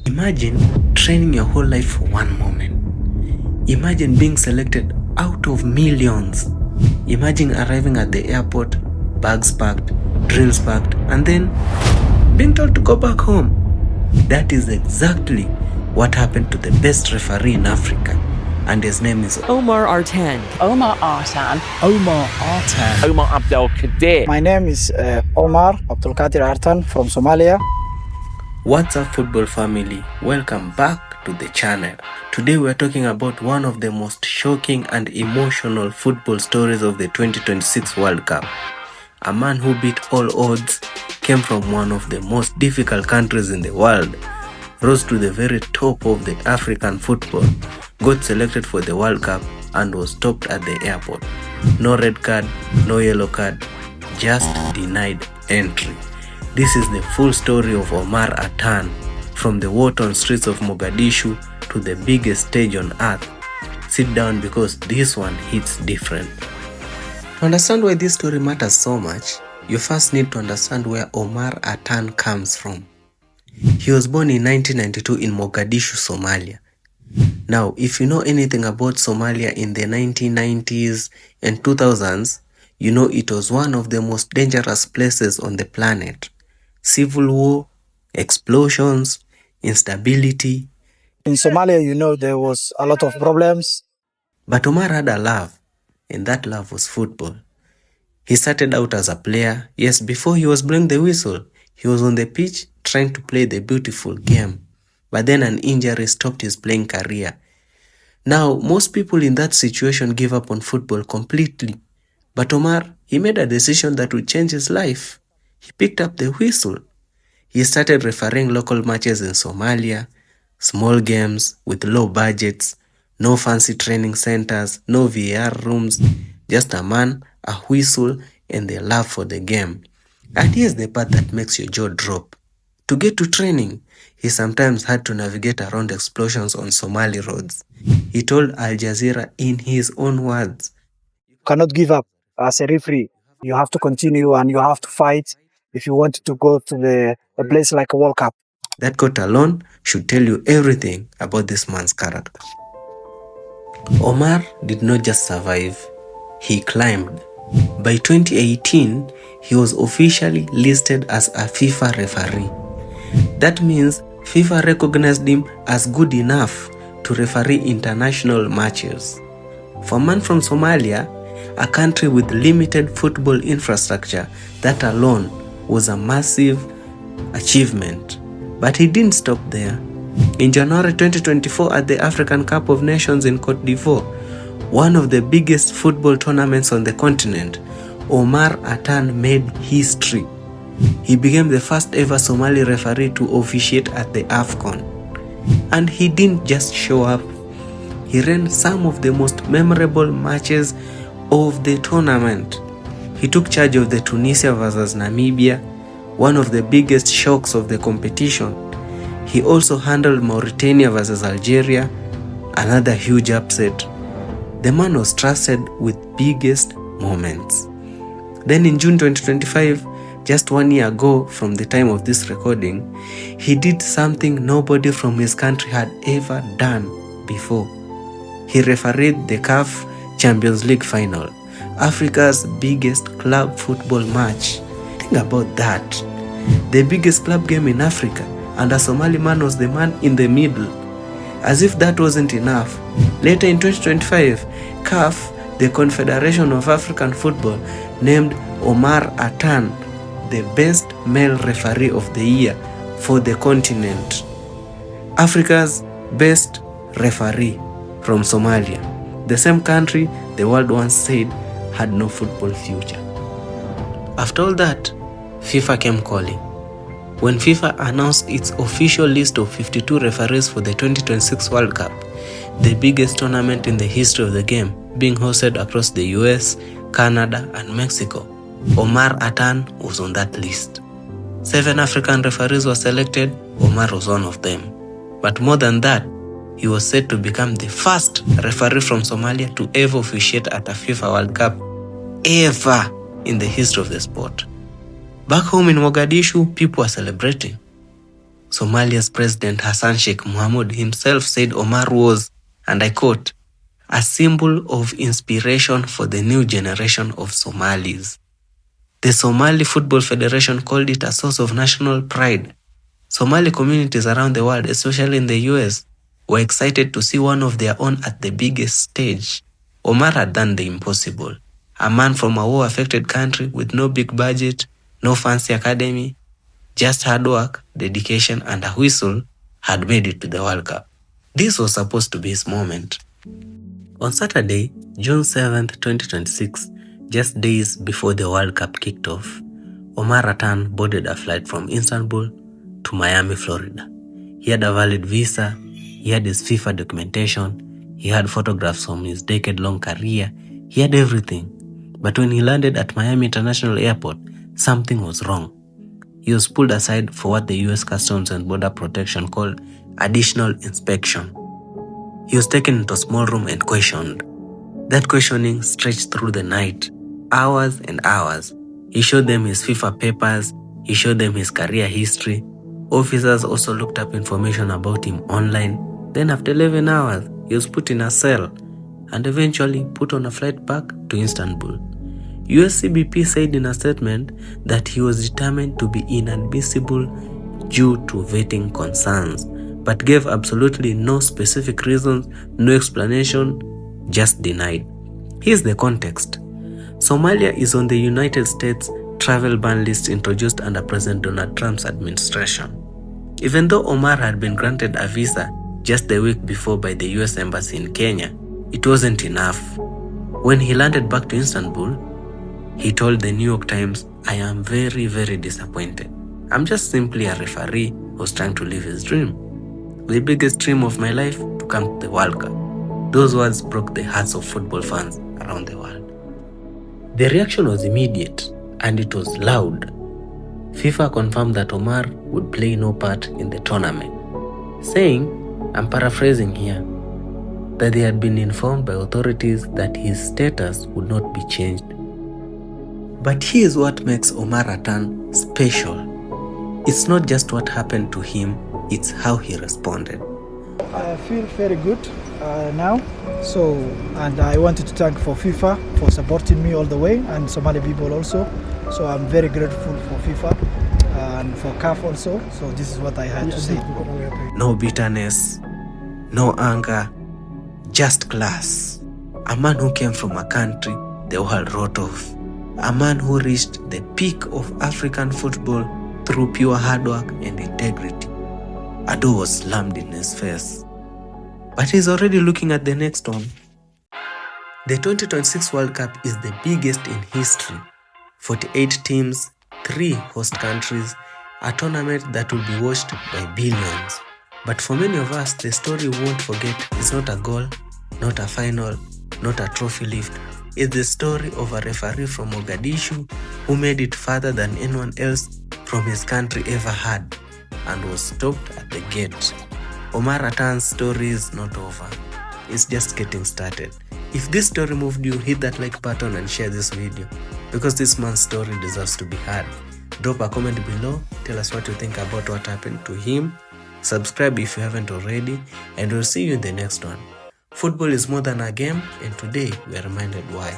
Imagine training your whole life for one moment. Imagine being selected out of millions. Imagine arriving at the airport, bags packed, dreams packed, and then being told to go back home. That is exactly what happened to the best referee in Africa. And his name is Omar Artan. Omar Artan. Omar Artan. Omar Abdel Kadir. My name is Omar Artan from Somalia. What's up, football family? Welcome back to the channel. Today we're talking about one of the most shocking and emotional football stories of the 2026 World Cup. A man who beat all odds, came from one of the most difficult countries in the world, rose to the very top of the African football, got selected for the World Cup and was stopped at the airport. No red card, no yellow card, just denied entry. This is the full story of Omar Artan, from the war-torn streets of Mogadishu to the biggest stage on earth. Sit down because this one hits different. To understand why this story matters so much, you first need to understand where Omar Artan comes from. He was born in 1992 in Mogadishu, Somalia. Now, if you know anything about Somalia in the 1990s and 2000s, you know it was one of the most dangerous places on the planet. Civil war, explosions, instability. In Somalia, there was a lot of problems. But Omar had a love, and that love was football. He started out as a player. Yes, before he was blowing the whistle, he was on the pitch trying to play the beautiful game. But then an injury stopped his playing career. Now, most people in that situation give up on football completely. But Omar, he made a decision that would change his life. He picked up the whistle. He started refereeing local matches in Somalia, small games with low budgets, no fancy training centers, no VAR rooms, just a man, a whistle, and the love for the game. And here's the part that makes your jaw drop. To get to training, he sometimes had to navigate around explosions on Somali roads. He told Al Jazeera in his own words, You cannot give up as a referee. You have to continue and you have to fight if you want to go to a place like a World Cup. That quote alone should tell you everything about this man's character. Omar did not just survive, he climbed. By 2018, he was officially listed as a FIFA referee. That means FIFA recognized him as good enough to referee international matches. For a man from Somalia, a country with limited football infrastructure, that alone was a massive achievement. But he didn't stop there. In January 2024 at the African Cup of Nations in Cote d'Ivoire, one of the biggest football tournaments on the continent, Omar Artan made history. He became the first ever Somali referee to officiate at the AFCON. And he didn't just show up. He ran some of the most memorable matches of the tournament. He took charge of the Tunisia vs Namibia, one of the biggest shocks of the competition. He also handled Mauritania vs Algeria, another huge upset. The man was trusted with biggest moments. Then in June 2025, just 1 year ago from the time of this recording, he did something nobody from his country had ever done before. He refereed the CAF Champions League final, Africa's biggest club football match. Think about that. The biggest club game in Africa, and a Somali man was the man in the middle. As if that wasn't enough, later in 2025, CAF, the Confederation of African Football, named Omar Artan the best male referee of the year for the continent. Africa's best referee from Somalia, the same country the world once said had no football future. After all that, FIFA came calling. When FIFA announced its official list of 52 referees for the 2026 World Cup, the biggest tournament in the history of the game, being hosted across the US, Canada, and Mexico, Omar Artan was on that list. 7 African referees were selected, Omar was one of them. But more than that, he was said to become the first referee from Somalia to ever officiate at a FIFA World Cup ever in the history of the sport. Back home in Mogadishu, people were celebrating. Somalia's President Hassan Sheikh Mohamud himself said Omar was, and I quote, a symbol of inspiration for the new generation of Somalis. The Somali Football Federation called it a source of national pride. Somali communities around the world, especially in the US, were excited to see one of their own at the biggest stage. Omar had done the impossible. A man from a war-affected country with no big budget, no fancy academy, just hard work, dedication, and a whistle had made it to the World Cup. This was supposed to be his moment. On Saturday, June 7th, 2026, just days before the World Cup kicked off, Omar Artan boarded a flight from Istanbul to Miami, Florida. He had a valid visa, he had his FIFA documentation, he had photographs from his decade-long career, he had everything. But when he landed at Miami International Airport, something was wrong. He was pulled aside for what the US Customs and Border Protection called additional inspection. He was taken into a small room and questioned. That questioning stretched through the night, hours and hours. He showed them his FIFA papers, he showed them his career history. Officers also looked up information about him online. Then after 11 hours, he was put in a cell and eventually put on a flight back to Istanbul. USCBP said in a statement that he was determined to be inadmissible due to vetting concerns, but gave absolutely no specific reasons, no explanation, just denied. Here's the context. Somalia is on the United States travel ban list introduced under President Donald Trump's administration. Even though Omar had been granted a visa just the week before by the US Embassy in Kenya, it wasn't enough. When he landed back to Istanbul, he told the New York Times, "I am very, very disappointed. I'm just simply a referee who's trying to live his dream. The biggest dream of my life to come to the World Cup." Those words broke the hearts of football fans around the world. The reaction was immediate and it was loud. FIFA confirmed that Omar would play no part in the tournament, saying, I'm paraphrasing here, that they had been informed by authorities that his status would not be changed. But here's what makes Omar Artan special. It's not just what happened to him, it's how he responded. I feel very good now. And I wanted to thank for FIFA for supporting me all the way, and Somali people also. So I'm very grateful for FIFA and for CAF also. So this is what I had to say. No bitterness, no anger, just class. A man who came from a country the world wrote off. A man who reached the peak of African football through pure hard work and integrity. A door was slammed in his face. But he's already looking at the next one. The 2026 World Cup is the biggest in history. 48 teams, 3 host countries, a tournament that will be watched by billions. But for many of us, the story we won't forget is not a goal, not a final, not a trophy lift. It's the story of a referee from Mogadishu who made it farther than anyone else from his country ever had and was stopped at the gate. Omar Artan's story is not over. It's just getting started. If this story moved you, hit that like button and share this video because this man's story deserves to be heard. Drop a comment below, tell us what you think about what happened to him. Subscribe if you haven't already, and we'll see you in the next one. Football is more than a game, and today we are reminded why.